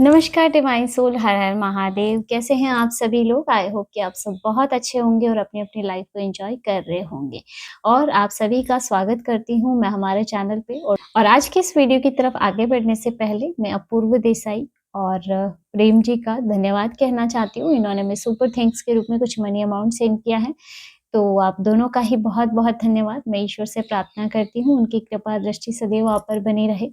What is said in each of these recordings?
नमस्कार divine soul, हर हर महादेव। कैसे हैं आप सभी लोग? आई होप कि आप सब बहुत अच्छे होंगे और अपनी अपनी लाइफ को एंजॉय कर रहे होंगे। और आप सभी का स्वागत करती हूं मैं हमारे चैनल पे। और आज के इस वीडियो की तरफ आगे बढ़ने से पहले मैं अपूर्व देसाई और प्रेम जी का धन्यवाद कहना चाहती हूँ। इन्होंने मैं सुपर थैंक्स के रूप में कुछ मनी अमाउंट सेंड किया है, तो आप दोनों का ही बहुत बहुत धन्यवाद। मैं ईश्वर से प्रार्थना करती हूँ उनकी कृपा दृष्टि सदैव आप पर बनी रहे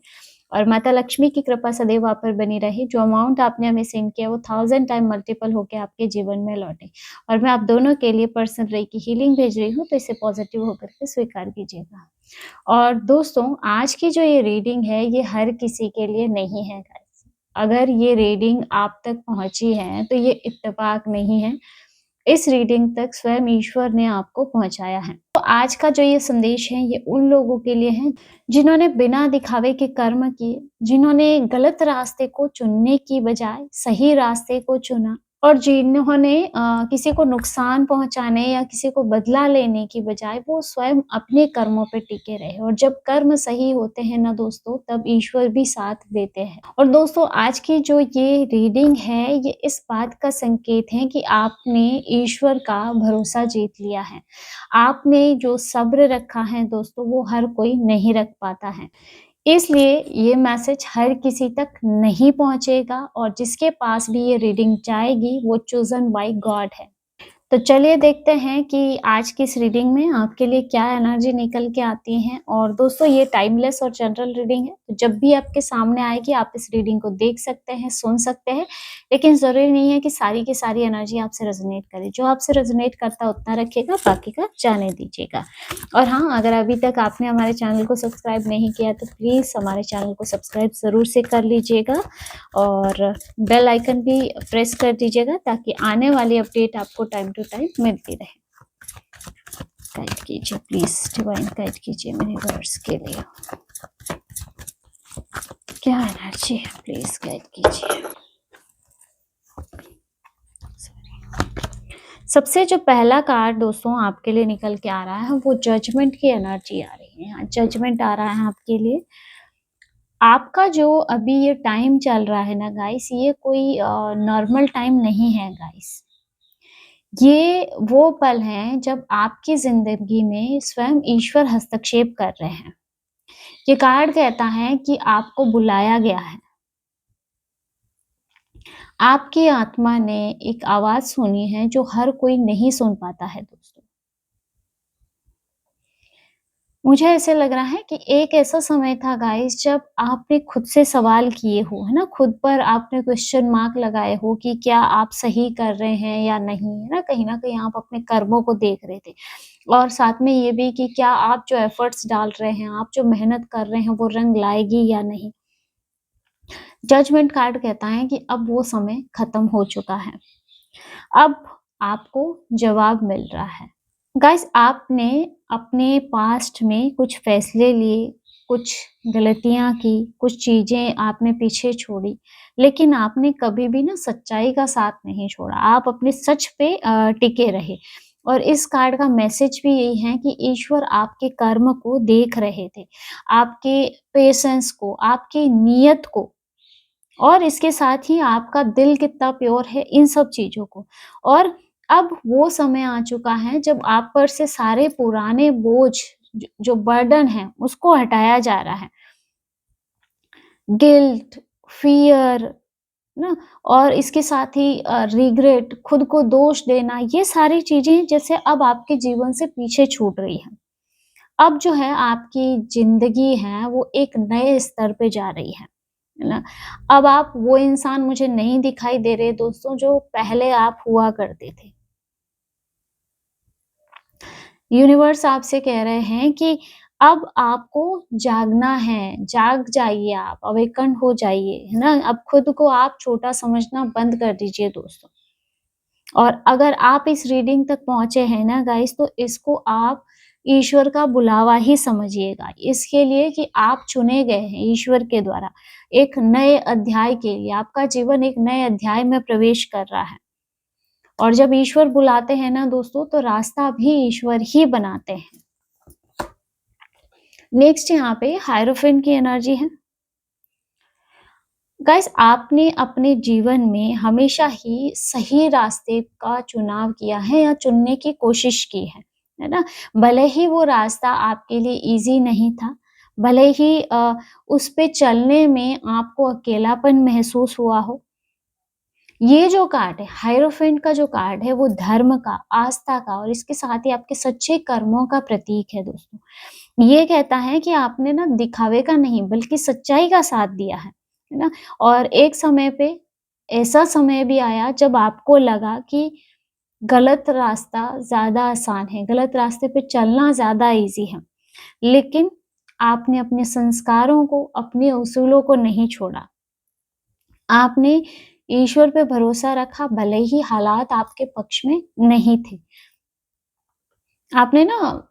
और माता लक्ष्मी की कृपा सदैव आप पर बनी रहे। जो अमाउंट आपने हमें सेंड किया वो 1000 टाइम मल्टीपल होके आपके जीवन में लौटे। और मैं आप दोनों के लिए पर्सनल रे की हीलिंग भेज रही हूँ, तो इसे पॉजिटिव होकर के स्वीकार कीजिएगा। और दोस्तों, आज की जो ये रीडिंग है ये हर किसी के लिए नहीं है गाइस। अगर ये रीडिंग आप तक पहुंची है तो ये इत्तेफाक नहीं है, इस रीडिंग तक स्वयं ईश्वर ने आपको पहुंचाया है। तो आज का जो ये संदेश है ये उन लोगों के लिए है जिन्होंने बिना दिखावे के कर्म किए, जिन्होंने गलत रास्ते को चुनने की बजाय सही रास्ते को चुना और जिन्होंने किसी को नुकसान पहुंचाने या किसी को बदला लेने की बजाय वो स्वयं अपने कर्मों पे टिके रहे। और जब कर्म सही होते हैं ना दोस्तों, तब ईश्वर भी साथ देते हैं। और दोस्तों, आज की जो ये रीडिंग है ये इस बात का संकेत है कि आपने ईश्वर का भरोसा जीत लिया है। आपने जो सब्र रखा है दोस्तों, वो हर कोई नहीं रख पाता है। इसलिए ये मैसेज हर किसी तक नहीं पहुंचेगा और जिसके पास भी ये रीडिंग जाएगी वो चोजन बाय गॉड है। तो चलिए देखते हैं कि आज की इस रीडिंग में आपके लिए क्या एनर्जी निकल के आती है। और दोस्तों, ये टाइमलेस और जनरल रीडिंग है, तो जब भी आपके सामने आएगी आप इस रीडिंग को देख सकते हैं, सुन सकते हैं, लेकिन ज़रूरी नहीं है कि सारी की सारी एनर्जी आपसे रेजोनेट करे। जो आपसे रेजोनेट करता है उतना रखिएगा, बाकी का जाने दीजिएगा। और हाँ, अगर अभी तक आपने हमारे चैनल को सब्सक्राइब नहीं किया तो प्लीज़ हमारे चैनल को सब्सक्राइब ज़रूर से कर लीजिएगा और बेल आइकन भी प्रेस कर दीजिएगा ताकि आने वाली अपडेट आपको टाइम टू टाइम मिलती रहे। गाइड कीजिए प्लीज, डिवाइन गाइड कीजिए मेरे वर्ड्स के लिए। क्या एनर्जी है, प्लीज गाइड कीजिए। सबसे जो पहला कार्ड दोस्तों आपके लिए निकल के आ रहा है वो जजमेंट की एनर्जी आ रही है। यहाँ जजमेंट आ रहा है आपके लिए। आपका जो अभी ये टाइम चल रहा है ना गाइस, ये कोई नॉर्मल टाइम नहीं है गाइस। ये वो पल हैं जब आपकी ज़िंदगी में स्वयं ईश्वर हस्तक्षेप कर रहे हैं। ये कार्ड कहता है कि आपको बुलाया गया है। आपकी आत्मा ने एक आवाज़ सुनी है जो हर कोई नहीं सुन पाता है दोस्तों। मुझे ऐसे लग रहा है कि एक ऐसा समय था गाइस जब आपने खुद से सवाल किए हो, है ना? खुद पर आपने क्वेश्चन मार्क लगाए हो कि क्या आप सही कर रहे हैं या नहीं, है ना? कहीं न कहीं आप अपने कर्मों को देख रहे थे और साथ में ये भी कि क्या आप जो एफर्ट्स डाल रहे हैं, आप जो मेहनत कर रहे हैं वो रंग लाएगी या नहीं। जजमेंट कार्ड कहता है कि अब वो समय खत्म हो चुका है। अब आपको जवाब मिल रहा है। गाइस, आपने अपने पास्ट में कुछ फैसले लिए, कुछ गलतियाँ की, कुछ चीज़ें आपने पीछे छोड़ी, लेकिन आपने कभी भी ना सच्चाई का साथ नहीं छोड़ा। आप अपने सच पे टिके रहे और इस कार्ड का मैसेज भी यही है कि ईश्वर आपके कर्म को देख रहे थे, आपके पेशेंस को, आपकी नीयत को और इसके साथ ही आपका दिल कितना प्योर है, इन सब चीज़ों को। और अब वो समय आ चुका है जब आप पर से सारे पुराने बोझ जो बर्डन है उसको हटाया जा रहा है। गिल्ट, फ़ियर ना, और इसके साथ ही रिग्रेट, खुद को दोष देना, ये सारी चीज़ें जैसे अब आपके जीवन से पीछे छूट रही हैं। अब जो है आपकी ज़िंदगी है वो एक नए स्तर पे जा रही है ना? अब आप वो इंसान मुझे नहीं दिखाई दे रहे दोस्तों जो पहले आप हुआ करते थे। यूनिवर्स आपसे कह रहे हैं कि अब आपको जागना है, जाग जाइए आप, अवेकन हो जाइए, है ना? अब खुद को आप छोटा समझना बंद कर दीजिए दोस्तों। और अगर आप इस रीडिंग तक पहुँचे हैं ना गाइस, तो इसको आप ईश्वर का बुलावा ही समझिएगा। इसके लिए कि आप चुने गए हैं ईश्वर के द्वारा एक नए अध्याय के लिए, आपका जीवन एक नए अध्याय में प्रवेश कर रहा है। और जब ईश्वर बुलाते हैं ना दोस्तों, तो रास्ता भी ईश्वर ही बनाते हैं। नेक्स्ट यहाँ पे हायरोफेंट की एनर्जी है। गाइस, आपने अपने जीवन में हमेशा ही सही रास्ते का चुनाव किया है या चुनने की कोशिश की है ना? भले ही वो रास्ता आपके लिए ईज़ी नहीं था, भले ही उस पे चलने में आपको अकेलापन महसूस हुआ हो। ये जो कार्ड है, हाieरोफेंट का जो कार्ड है, वो धर्म का, आस्था का और इसके साथ ही आपके सच्चे कर्मों का प्रतीक है दोस्तों। ये कहता है कि आपने ना दिखावे का नहीं बल्कि सच्चाई का साथ दिया है ना? और एक समय पे ऐसा समय भी आया जब आपको लगा कि गलत रास्ता ज़्यादा आसान है, गलत रास्ते पे चलना ज़्यादा ईज़ी है। लेकिन आपने अपने संस्कारों को, अपने उसूलों को नहीं छोड़ा। आपने ईश्वर पे भरोसा रखा भले ही हालात आपके पक्ष में नहीं थे। आपने ना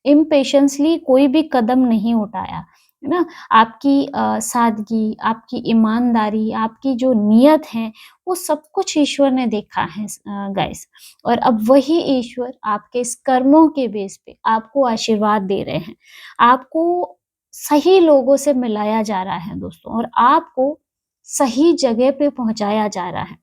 इम्पेशेंसली कोई भी कदम नहीं उठाया, है ना? आपकी सादगी, आपकी ईमानदारी, आपकी जो नियत है, वो सब कुछ ईश्वर ने देखा है गाइस। और अब वही ईश्वर आपके इस कर्मों के बेस पे आपको आशीर्वाद दे रहे हैं। आपको सही लोगों से मिलाया जा रहा है दोस्तों और आपको सही जगह पे पहुँचाया जा रहा है।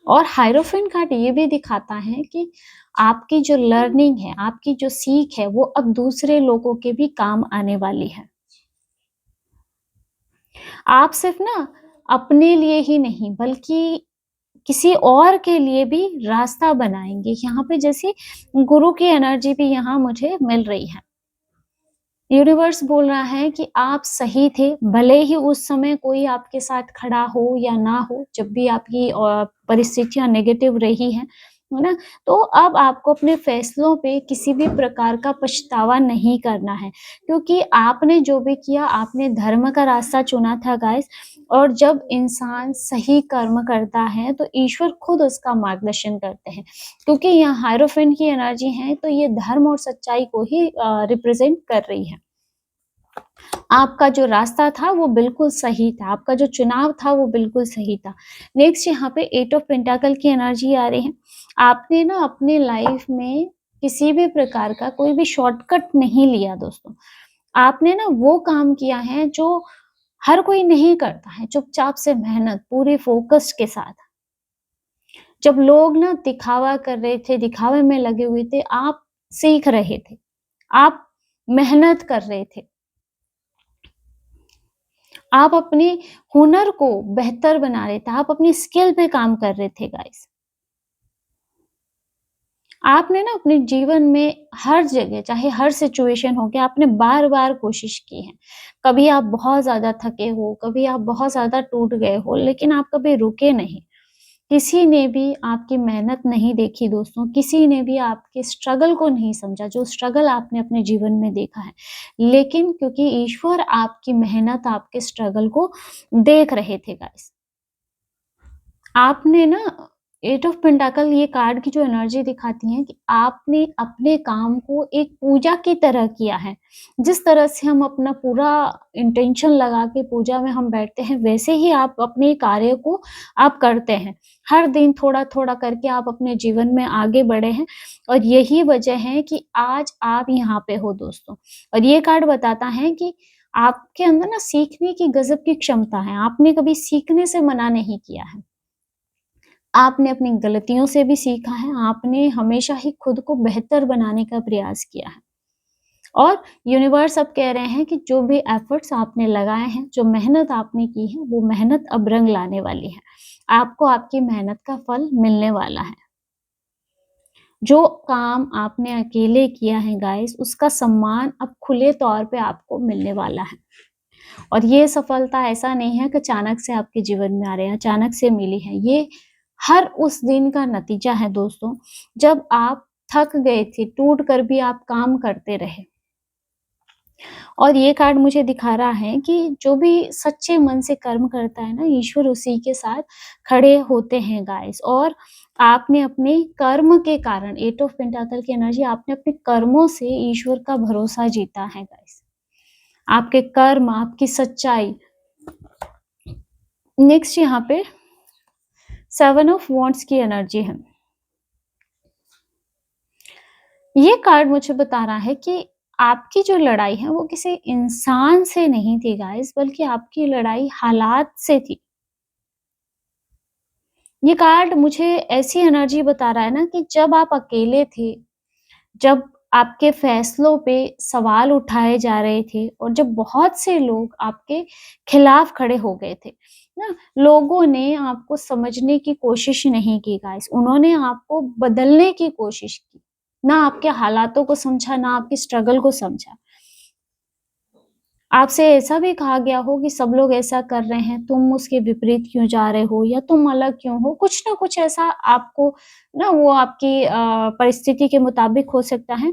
और हाइरोफेंट कार्ड ये भी दिखाता है कि आपकी जो लर्निंग है, आपकी जो सीख है, वो अब दूसरे लोगों के भी काम आने वाली है। आप सिर्फ ना अपने लिए ही नहीं बल्कि किसी और के लिए भी रास्ता बनाएँगे। यहाँ पे जैसे गुरु की एनर्जी भी यहाँ मुझे मिल रही है। यूनिवर्स बोल रहा है कि आप सही थे, भले ही उस समय कोई आपके साथ खड़ा हो या ना हो, जब भी आपकी परिस्थितियाँ नेगेटिव रही हैं, है ना? तो अब आपको अपने फैसलों पे किसी भी प्रकार का पछतावा नहीं करना है, क्योंकि आपने जो भी किया, आपने धर्म का रास्ता चुना था गाइस। और जब इंसान सही कर्म करता है, तो ईश्वर खुद उसका मार्गदर्शन करते हैं, क्योंकि यहाँ हाieरोफेंट की एनर्जी है, तो ये धर्म और सच्चाई को ही रिप्रेज़ेंट कर रही है। आपका जो रास्ता था वो बिल्कुल सही था, आपका जो चुनाव था वो बिल्कुल सही था। नेक्स्ट यहाँ पे 8 ऑफ पेंटाकल की एनर्जी आ रही है। आपने ना अपनी लाइफ में किसी भी प्रकार का कोई भी शॉर्टकट नहीं लिया दोस्तों। आपने ना वो काम किया है जो हर कोई नहीं करता है, चुपचाप से मेहनत, पूरे फ़ोकस के साथ। जब लोग ना दिखावा कर रहे थे, दिखावे में लगे हुए थे, आप सीख रहे थे, आप मेहनत कर रहे थे। आप अपने हुनर को बेहतर बना रहे थे, आप अपनी स्किल पे काम कर रहे थे गाइस। आपने ना अपने जीवन में हर जगह, चाहे हर सिचुएशन हो गया, आपने बार-बार कोशिश की है। कभी आप बहुत ज़्यादा थके हो, कभी आप बहुत ज़्यादा टूट गए हो, लेकिन आप कभी रुके नहीं। किसी ने भी आपकी मेहनत नहीं देखी दोस्तों, किसी ने भी आपके स्ट्रगल को नहीं समझा, जो स्ट्रगल आपने अपने जीवन में देखा है। लेकिन क्योंकि ईश्वर आपकी मेहनत, आपके स्ट्रगल को देख रहे थे गाइस। आपने ना 8 ऑफ पेंटाकल ये कार्ड की जो एनर्जी दिखाती है कि आपने अपने काम को एक पूजा की तरह किया है। जिस तरह से हम अपना पूरा इंटेंशन लगा के पूजा में हम बैठते हैं, वैसे ही आप अपने कार्य को आप करते हैं। हर दिन थोड़ा-थोड़ा करके आप अपने जीवन में आगे बढ़े हैं और यही वजह है कि आज आप यहाँ पे हो दोस्तों। और ये कार्ड बताता है कि आपके अंदर ना सीखने की गज़ब की क्षमता है। आपने कभी सीखने से मना नहीं किया है। आपने अपनी गलतियों से भी सीखा है, आपने हमेशा ही खुद को बेहतर बनाने का प्रयास किया है। और यूनिवर्स अब कह रहे हैं कि जो भी एफर्ट्स आपने लगाए हैं, जो मेहनत आपने की है, वो मेहनत अब रंग लाने वाली है। आपको आपकी मेहनत का फल मिलने वाला है। जो काम आपने अकेले किया है गाइस, उसका सम्मान अब खुले तौर पे आपको मिलने वाला है। और ये सफलता ऐसा नहीं है कि अचानक से आपके जीवन में आ रहे हैं, अचानक से मिली है। ये हर उस दिन का नतीजा है दोस्तों, जब आप थक गए थे, टूट कर भी आप काम करते रहे। और ये कार्ड मुझे दिखा रहा है कि जो भी सच्चे मन से कर्म करता है ना, ईश्वर उसी के साथ खड़े होते हैं गाइस। और आपने अपने कर्म के कारण 8 ऑफ पेंटाकल की एनर्जी, आपने अपने कर्मों से ईश्वर का भरोसा जीता है गाइस। आपके कर्म, आपकी सच्चाई। नेक्स्ट यहाँ पे 7 ऑफ वॉन्ड्स की एनर्जी है। ये कार्ड मुझे बता रहा है कि आपकी जो लड़ाई है वो किसी इंसान से नहीं थी गाइस, बल्कि आपकी लड़ाई हालात से थी। ये कार्ड मुझे ऐसी एनर्जी बता रहा है ना कि जब आप अकेले थे, जब आपके फैसलों पे सवाल उठाए जा रहे थे और जब बहुत से लोग आपके खिलाफ खड़े हो गए थे, ना? लोगों ने आपको समझने की कोशिश नहीं की गाइस, उन्होंने आपको बदलने की कोशिश की। ना आपके हालातों को समझा, ना आपकी स्ट्रगल को समझा। आपसे ऐसा भी कहा गया हो कि सब लोग ऐसा कर रहे हैं, तुम उसके विपरीत क्यों जा रहे हो या तुम अलग क्यों हो? कुछ ना कुछ ऐसा आपको ना वो आपकी परिस्थिति के मुताबिक हो सकता है।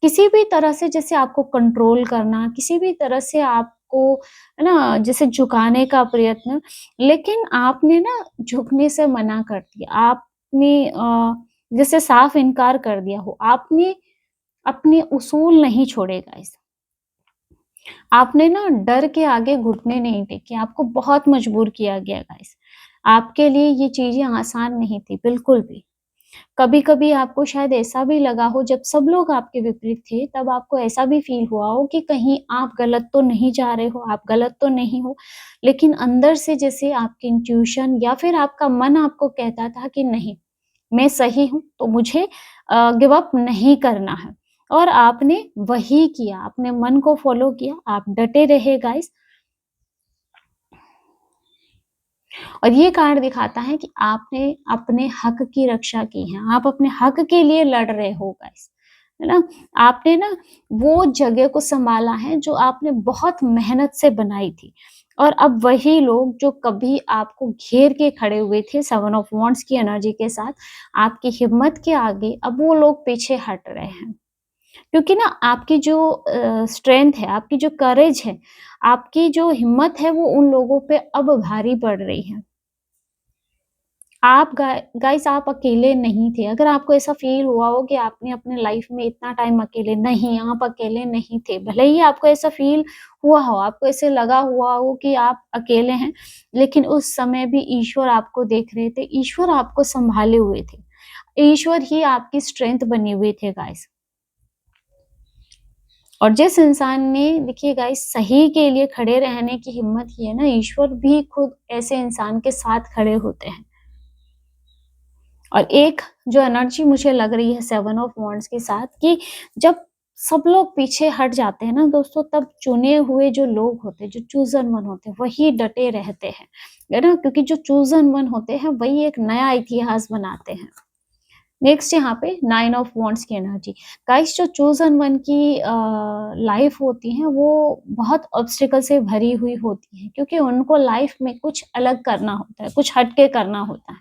किसी भी तरह से जैसे आपको कंट्रोल करना, किसी भी तरह से आपको है ना जैसे झुकाने का प्रयत्न, लेकिन आपने ना झुकने से मना कर दिया। आपने जैसे साफ इनकार कर दिया हो। आपने अपने उसूल नहीं छोड़े गाइस। आपने ना डर के आगे घुटने नहीं टेके, आपको बहुत मजबूर किया गया गाइस। आपके लिए ये चीज़ें आसान नहीं थी, बिल्कुल भी। कभी-कभी आपको शायद ऐसा भी लगा हो जब सब लोग आपके विपरीत थे, तब आपको ऐसा भी फ़ील हुआ हो कि कहीं आप गलत तो नहीं जा रहे हो, आप गलत तो नहीं हो। लेकिन अंदर से जैसे आपकी इंट्यूशन या फिर आपका मन आपको कहता था कि नहीं, मैं सही हूँ, तो मुझे गिव अप नहीं करना है। और आपने वही किया, अपने मन को फ़ॉलो किया, आप डटे रहे गाइस। और ये कार्ड दिखाता है कि आपने अपने हक की रक्षा की है, आप अपने हक के लिए लड़ रहे हो गाइस, है ना? आपने ना वो जगह को सँभाला है जो आपने बहुत मेहनत से बनाई थी। और अब वही लोग जो कभी आपको घेर के खड़े हुए थे 7 ऑफ वांड्स की एनर्जी के साथ, आपकी हिम्मत के आगे अब वो लोग पीछे हट रहे हैं। क्योंकि ना आपकी जो स्ट्रेंथ है, आपकी जो करेज है, आपकी जो हिम्मत है वो उन लोगों पे अब भारी पड़ रही है। आप गाइस आप अकेले नहीं थे। अगर आपको ऐसा फ़ील हुआ हो कि आपने अपने लाइफ़ में इतना टाइम अकेले नहीं, आप अकेले नहीं थे। भले ही आपको ऐसा फ़ील हुआ हो, आपको ऐसे लगा हुआ हो कि आप अकेले हैं, लेकिन उस समय भी ईश्वर आपको देख रहे थे, ईश्वर आपको सँभाले हुए थे। ईश्वर ही आपकी स्ट्रेंथ बने हुए थे गाइस। और जिस इंसान ने देखिए गाइस सही के लिए खड़े रहने की हिम्मत की है ना, ईश्वर भी खुद ऐसे इंसान के साथ खड़े होते हैं। और एक जो एनर्जी मुझे लग रही है 7 ऑफ वांड्स के साथ कि जब सब लोग पीछे हट जाते हैं ना दोस्तों, तब चुने हुए जो लोग होते हैं, जो चूज़न वन होते हैं, वही डटे रहते हैं, है ना? क्योंकि जो चूज़न वन होते हैं, वही एक नया इतिहास बनाते हैं। नेक्स्ट यहाँ पे 9 ऑफ वांड्स की एनर्जी। गाइस जो चोज़न वन की लाइफ होती है वो बहुत ऑब्स्टिकल से भरी हुई होती है क्योंकि उनको लाइफ में कुछ अलग करना होता है, कुछ हट के करना होता है।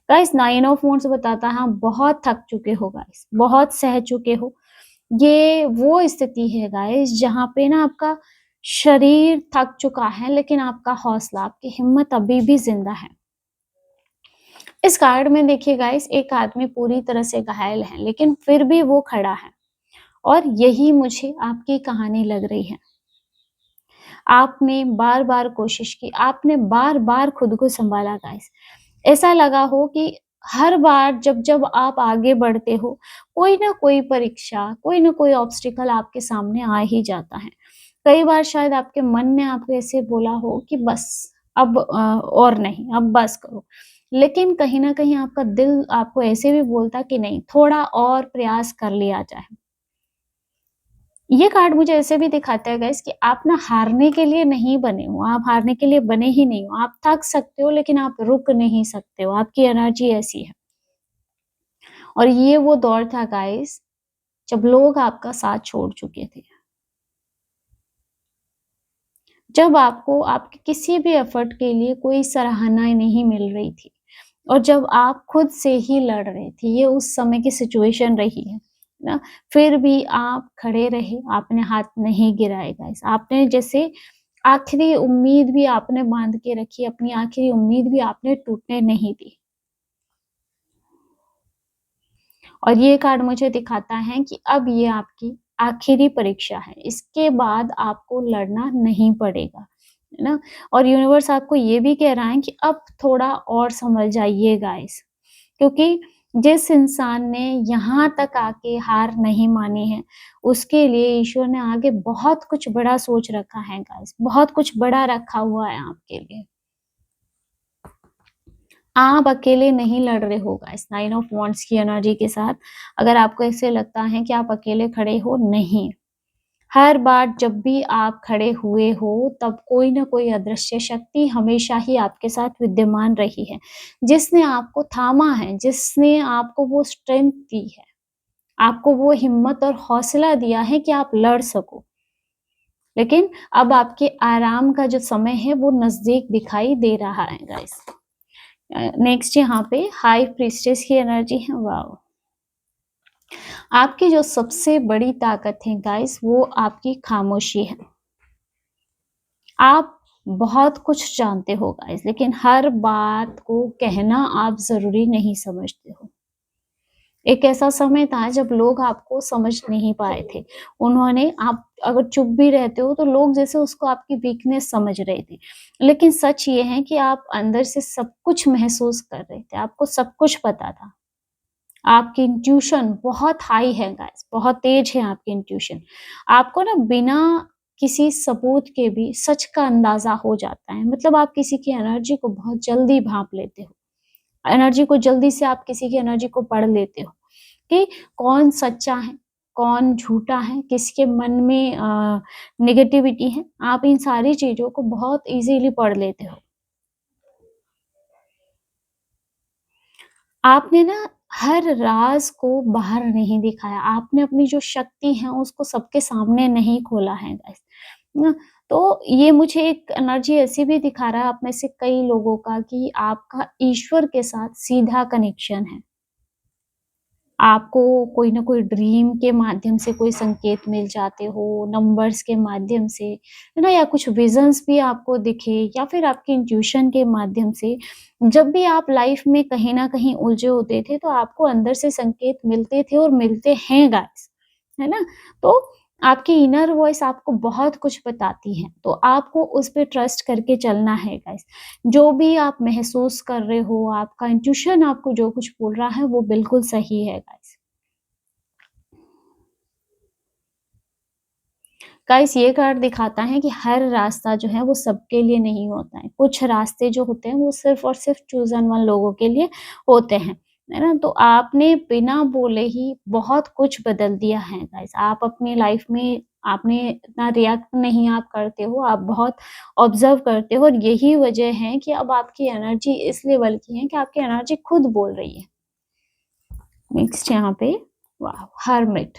गाइस 9 ऑफ वांड्स बताता है आप बहुत थक चुके हो गाइस, बहुत सह चुके हो। ये वो स्थिति है गाइस जहाँ पे ना आपका शरीर थक चुका है लेकिन आपका हौसला, आपकी हिम्मत अभी भी ज़िंदा है। इस कार्ड में देखिए गाइस एक आदमी पूरी तरह से घायल है लेकिन फिर भी वो खड़ा है और यही मुझे आपकी कहानी लग रही है। आपने बार-बार कोशिश की, आपने बार-बार खुद को सँभाला गाइस। ऐसा लगा हो कि हर बार जब-जब आप आगे बढ़ते हो, कोई ना कोई परीक्षा, कोई ना कोई ऑब्स्टिकल आपके सामने आ ही जाता है। कई बार शायद आपके मन ने आपको ऐसे बोला हो कि बस अब और नहीं, अब बस करो। लेकिन कहीं न कहीं आपका दिल आपको ऐसे भी बोलता कि नहीं, थोड़ा और प्रयास कर लिया जाए। ये कार्ड मुझे ऐसे भी दिखाता है गाइस कि आप ना हारने के लिए नहीं बने हो, आप हारने के लिए बने ही नहीं हो। आप थक सकते हो लेकिन आप रुक नहीं सकते हो, आपकी एनर्जी ऐसी है। और ये वो दौर था गाइस जब लोग आपका साथ छोड़ चुके थे। जब आपको आपके किसी भी एफर्ट के लिए कोई सराहना नहीं मिल रही थी और जब आप खुद से ही लड़ रहे थे, ये उस समय की सिचुएशन रही है ना? फिर भी आप खड़े रहे, आपने हाथ नहीं गिराए गाइस। आपने जैसे आखिरी उम्मीद भी आपने बाँध के रखी, अपनी आखिरी उम्मीद भी आपने टूटने नहीं दी। और ये कार्ड मुझे दिखाता है कि अब ये आपकी आखिरी परीक्षा है, इसके बाद आपको लड़ना नहीं पड़ेगा, है ना? और यूनिवर्स आपको ये भी कह रहा है कि अब थोड़ा और सँभल जाइए गाइस, क्योंकि जिस इंसान ने यहाँ तक आके हार नहीं मानी है, उसके लिए ईश्वर ने आगे बहुत कुछ बड़ा सोच रखा है गाइस, बहुत कुछ बड़ा रखा हुआ है आपके लिए। आप अकेले नहीं लड़ रहे हो गाइस 9 ऑफ वांड्स की एनर्जी के साथ। अगर आपको ऐसे लगता है कि आप अकेले खड़े हो, नहीं। हर बार जब भी आप खड़े हुए हो, तब कोई न कोई अदृश्य शक्ति हमेशा ही आपके साथ विद्यमान रही है, जिसने आपको थामा है, जिसने आपको वो स्ट्रेंथ दी है, आपको वो हिम्मत और हौसला दिया है कि आप लड़ सको। लेकिन अब आपके आराम का जो समय है, वो नज़दीक दिखाई दे रहा है गाइस। नेक्स्ट यहाँ पे हाई प्रीस्टेस की एनर्जी है, वाओ! आपकी जो सबसे बड़ी ताकत है गाइस, वो आपकी खामोशी है। आप बहुत कुछ जानते हो गाइस, लेकिन हर बात को कहना आप ज़रूरी नहीं समझते हो। एक ऐसा समय था जब लोग आपको समझ नहीं पाए थे। उन्होंने आप अगर चुप भी रहते हो तो लोग जैसे उसको आपकी वीकनेस समझ रहे थे। लेकिन सच ये है कि आप अंदर से सब कुछ महसूस कर रहे थे, आपको सब कुछ पता था। आपकी इंट्यूशन बहुत हाई है गाइस, बहुत तेज है आपकी इंट्यूशन। आपको ना बिना किसी सबूत के भी सच का अंदाज़ा हो जाता है। मतलब आप किसी की एनर्जी को बहुत जल्दी भाँप लेते हो। एनर्जी को जल्दी से आप किसी की एनर्जी को पढ़ लेते हो कि कौन सच्चा है, कौन झूठा है, किसके मन में नेगेटिविटी है। आप इन सारी चीज़ों को बहुत ईज़िली पढ़ लेते हो। आपने ना हर राज को बाहर नहीं दिखाया, आपने अपनी जो शक्ति है उसको सबके सामने नहीं खोला है गाइस। ना तो ये मुझे एक एनर्जी ऐसी भी दिखा रहा है आप में से कई लोगों का कि आपका ईश्वर के साथ सीधा कनेक्शन है। आपको कोई ना कोई ड्रीम के माध्यम से कोई संकेत मिल जाते हो, नंबर्स के माध्यम से, है ना? या कुछ विज़न्स भी आपको दिखे या फिर आपकी इंट्यूशन के माध्यम से। जब भी आप लाइफ़ में कहीं न कहीं उलझे होते थे, तो आपको अंदर से संकेत मिलते थे और मिलते हैं गाइस, है ना? तो आपकी इनर वॉइस आपको बहुत कुछ बताती है, तो आपको उस पे ट्रस्ट करके चलना है गाइस। जो भी आप महसूस कर रहे हो, आपका इंट्यूशन आपको जो कुछ बोल रहा है, वो बिल्कुल सही है गाइस। गाइस ये कार्ड दिखाता है कि हर रास्ता जो है वो सबके लिए नहीं होता है। कुछ रास्ते जो होते हैं वो सिर्फ़ और सिर्फ़ चोज़न वन लोगों के लिए होते हैं, है ना? तो आपने बिना बोले ही बहुत कुछ बदल दिया है गाइस। आप अपनी लाइफ़ में आपने इतना रिएक्ट नहीं आप करते हो, आप बहुत ऑब्ज़र्व करते हो और यही वजह है कि अब आपकी एनर्जी इस लेवल की है कि आपकी एनर्जी खुद बोल रही है। नेक्स्ट यहाँ पे वाओ! हर्मिट।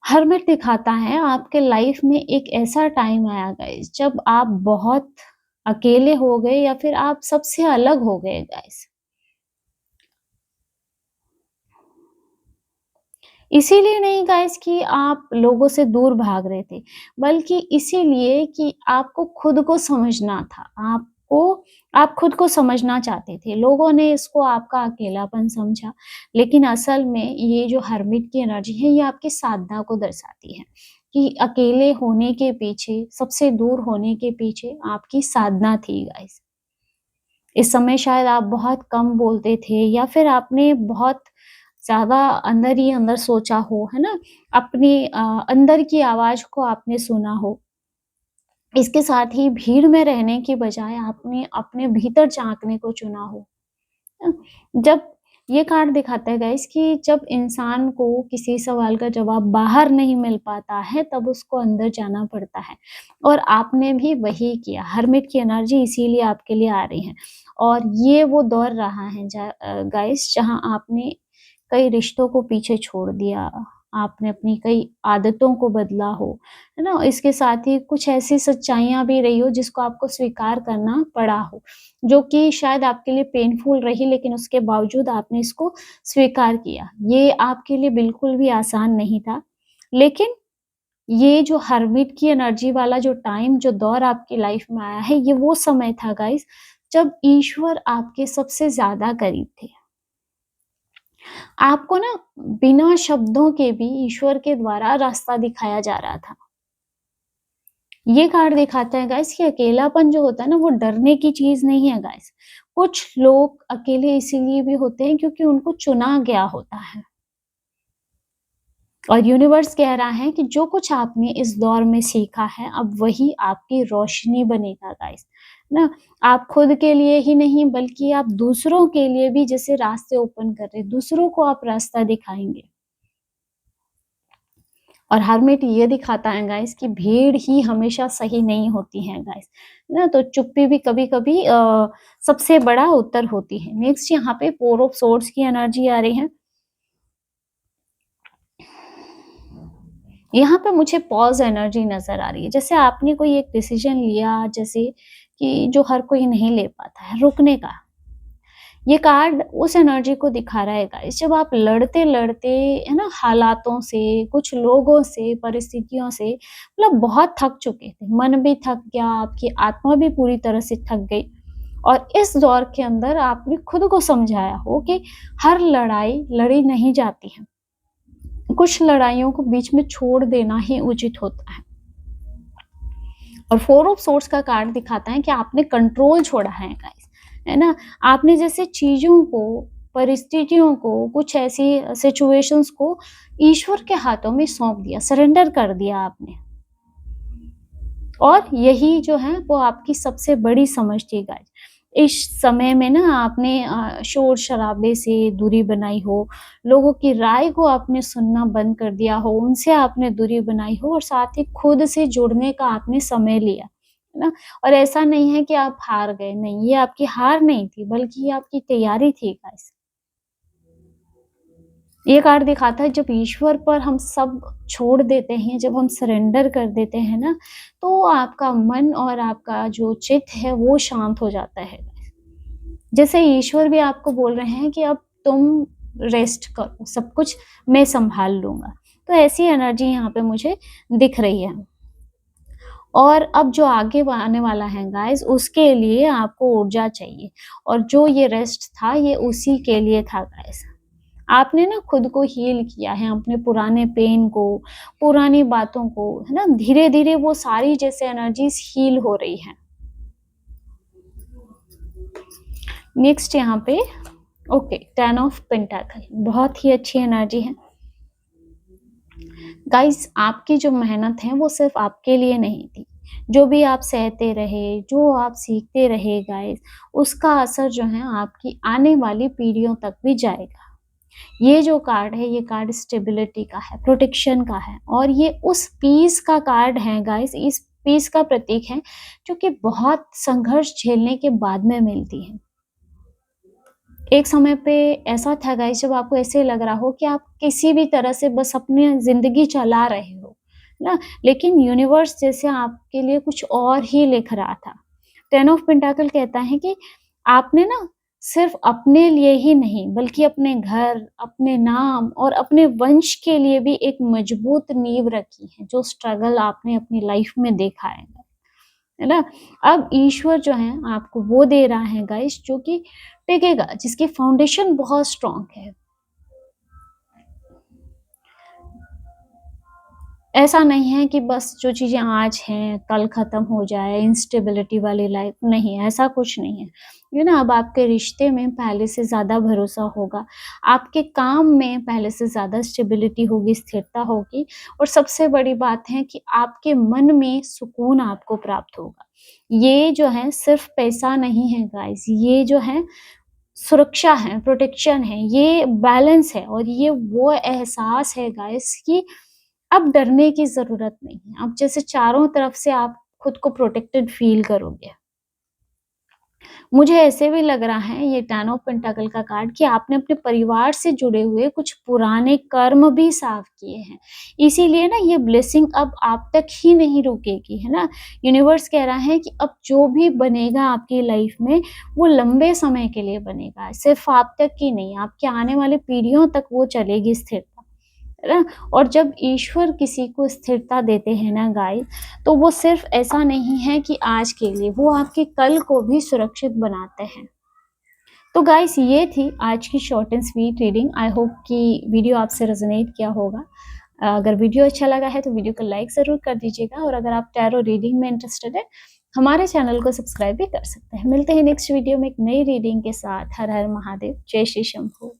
हर्मिट दिखाता है आपके लाइफ में एक ऐसा टाइम आया गाइस जब आप बहुत अकेले हो गए या फिर आप सबसे अलग हो गए गाइस। इसीलिए नहीं गाइस कि आप लोगों से दूर भाग रहे थे, बल्कि इसीलिए कि आपको खुद को समझना था। आप खुद को समझना चाहते थे। लोगों ने इसको आपका अकेलापन समझा, लेकिन असल में ये जो हर्मिट की एनर्जी है, ये आपकी साधना को दर्शाती है कि अकेले होने के पीछे, सबसे दूर होने के पीछे आपकी साधना थी गाइस। इस समय शायद आप बहुत कम बोलते थे या फिर आपने बहुत ज़्यादा अंदर ही अंदर सोचा हो, है ना? अपनी अंदर की आवाज़ को आपने सुना हो। इसके साथ ही भीड़ में रहने की बजाय आपने अपने भीतर झाँकने को चुना हो। अ, जब ये कार्ड दिखाता है गाइस कि जब इंसान को किसी सवाल का जवाब बाहर नहीं मिल पाता है, तब उसको अंदर जाना पड़ता है और आपने भी वही किया। हर्मिट की एनर्जी इसीलिए आपके लिए आ रही है और ये वो दौर रहा है गाइस जहाँ आपने कई रिश्तों को पीछे छोड़ दिया, आपने अपनी कई आदतों को बदला हो, है ना? इसके साथ ही कुछ ऐसी सच्चाइयाँ भी रही हो जिसको आपको स्वीकार करना पड़ा हो, जो कि शायद आपके लिए पेनफुल रही लेकिन उसके बावजूद आपने इसको स्वीकार किया। ये आपके लिए बिल्कुल भी आसान नहीं था, लेकिन ये जो हर्मिट की एनर्जी वाला जो टाइम, जो दौर आपकी लाइफ में आया है, ये वो समय था गाइस, जब ईश्वर आपके सबसे ज़्यादा करीब थे। आपको ना बिना शब्दों के भी ईश्वर के द्वारा रास्ता दिखाया जा रहा था। ये कार्ड दिखाता है गाइस कि अकेलापन जो होता है ना वो डरने की चीज़ नहीं है गाइस। कुछ लोग अकेले इसीलिए भी होते हैं क्योंकि उनको चुना गया होता है। और यूनिवर्स कह रहा है कि जो कुछ आपने इस दौर में सीखा है, अब वही आपकी रोशनी बनेगा गाइस, ना? आप खुद के लिए ही नहीं बल्कि आप दूसरों के लिए भी जैसे रास्ते ओपन कर रहे हैं, दूसरों को आप रास्ता दिखाएँगे। और हर्मिट ये दिखाता है गाइस कि भीड़ ही हमेशा सही नहीं होती है गाइस, ना? तो चुप्पी भी कभी-कभी सबसे बड़ा उत्तर होती है। नेक्स्ट यहाँ पे फोर ऑफ सोर्ड्स की एनर्जी आ रही है। यहाँ पे मुझे पॉज़ एनर्जी नज़र आ रही है। जैसे आपने कोई एक डिसीज़न लिया, जैसे कि जो हर कोई नहीं ले पाता है, रुकने का। ये कार्ड उस एनर्जी को दिखा रहा है गाइस, जब आप लड़ते-लड़ते, है ना, हालातों से, कुछ लोगों से, परिस्थितियों से मतलब बहुत थक चुके थे। मन भी थक गया, आपकी आत्मा भी पूरी तरह से थक गई। और इस दौर के अंदर आपने खुद को समझाया हो कि हर लड़ाई लड़ी नहीं जाती है। कुछ लड़ाइयों को बीच में छोड़ देना ही उचित होता है। और फोर ऑफ सोर्ड्स का कार्ड दिखाता है कि आपने कंट्रोल छोड़ा है गाइस, है ना? आपने जैसे चीज़ों को, परिस्थितियों को, कुछ ऐसी सिचुएशंस को ईश्वर के हाथों में सौंप दिया, सरेंडर कर दिया आपने। और यही जो है वो आपकी सबसे बड़ी समझ थी गाइस। इस समय में ना आपने शोर-शराबे से दूरी बनाई हो, लोगों की राय को आपने सुनना बंद कर दिया हो, उनसे आपने दूरी बनाई हो और साथ ही खुद से जुड़ने का आपने समय लिया, है ना? और ऐसा नहीं है कि आप हार गए, नहीं, ये आपकी हार नहीं थी बल्कि ये आपकी तैयारी थी गाइस। ये कार्ड दिखाता है जब ईश्वर पर हम सब छोड़ देते हैं, जब हम सरेंडर कर देते हैं ना, तो आपका मन और आपका जो चित्त है वो शांत हो जाता है। जैसे ईश्वर भी आपको बोल रहे हैं कि अब तुम रेस्ट करो, सब कुछ मैं सँभाल लूँगा। तो ऐसी एनर्जी यहाँ पे मुझे दिख रही है। और अब जो आगे आने वाला है गाइज़, उसके लिए आपको ऊर्जा चाहिए और जो ये रेस्ट था ये उसी के लिए था गाइज़। आपने ना खुद को हील किया है, अपने पुराने पेन को, पुरानी बातों को, है ना? धीरे-धीरे वो सारी जैसे एनर्जीज़ हील हो रही हैं। नेक्स्ट यहाँ पे ओके, 10 ऑफ पेंटाकल बहुत ही अच्छी एनर्जी है। गाइस, आपकी जो मेहनत है वो सिर्फ़ आपके लिए नहीं थी। जो भी आप सहते रहे, जो आप सीखते रहे गाइस, उसका असर जो है आपकी आने वाली पीढ़ियों तक भी जाएगा। ये जो कार्ड है, ये कार्ड स्टेबिलिटी का है, प्रोटेक्शन का है और ये उस पीस का कार्ड है गाइस, इस पीस का प्रतीक है, जो कि बहुत संघर्ष झेलने के बाद में मिलती है। एक समय पे ऐसा था गाइस जब आपको ऐसे लग रहा हो कि आप किसी भी तरह से बस अपनी ज़िंदगी चला रहे हो, ना? लेकिन यूनिवर्स जैसे आपके लिए कुछ और ही लिख रहा था। 10 ऑफ पेंटाकल कहता है कि आपने ना सिर्फ़ अपने लिए ही नहीं बल्कि अपने घर, अपने नाम और अपने वंश के लिए भी एक मजबूत नींव रखी है, जो स्ट्रगल आपने अपनी लाइफ़ में देखा है ना? अब ईश्वर जो है आपको वो दे रहा है गाइस जो कि टिकेगा, जिसकी फाउंडेशन बहुत स्ट्रॉन्ग है। ऐसा नहीं है कि बस जो चीज़ें आज हैं, कल ख़त्म हो जाए, इंस्टेबिलिटी वाली लाइफ़, नहीं, ऐसा कुछ नहीं है। ये ना अब आपके रिश्ते में पहले से ज़्यादा भरोसा होगा, आपके काम में पहले से ज़्यादा स्टेबिलिटी होगी, स्थिरता होगी और सबसे बड़ी बात है कि आपके मन में सुकून आपको प्राप्त होगा। ये जो है सिर्फ़ पैसा नहीं है गाइज़, ये जो है सुरक्षा है, प्रोटेक्शन है, ये बैलेंस है और ये वो एहसास है गाइस कि अब डरने की ज़रूरत नहीं है। अब जैसे चारों तरफ से आप खुद को प्रोटेक्टेड फ़ील करोगे। मुझे ऐसे भी लग रहा है ये 10 ऑफ पेंटाकल का कार्ड कि आपने अपने परिवार से जुड़े हुए कुछ पुराने कर्म भी साफ़ किए हैं। इसीलिए ना ये ब्लेसिंग अब आप तक ही नहीं रुकेगी, है ना? यूनिवर्स कह रहा है कि अब जो भी बनेगा आपकी लाइफ़ में, वो लंबे समय के लिए बनेगा। सिर्फ़ आप तक ही नहीं, आपके आने वाली पीढ़ियों तक वो चलेगी स्थिरता। है ना? और जब ईश्वर किसी को स्थिरता देते हैं ना गाइस, तो वो सिर्फ़ ऐसा नहीं है कि आज के लिए, वो आपके कल को भी सुरक्षित बनाते हैं। तो गाइस ये थी आज की short and sweet reading. I hope कि वीडियो आपसे रेज़ोनेट किया होगा। अगर वीडियो अच्छा लगा है तो वीडियो को लाइक ज़रूर कर दीजिएगा और अगर आप टैरो रीडिंग में इंटरेस्टेड हैं, हमारे चैनल को सब्सक्राइब भी कर सकते हैं। मिलते हैं नेक्स्ट वीडियो में एक नई रीडिंग के साथ। हर हर महादेव, जय श्री शंभू।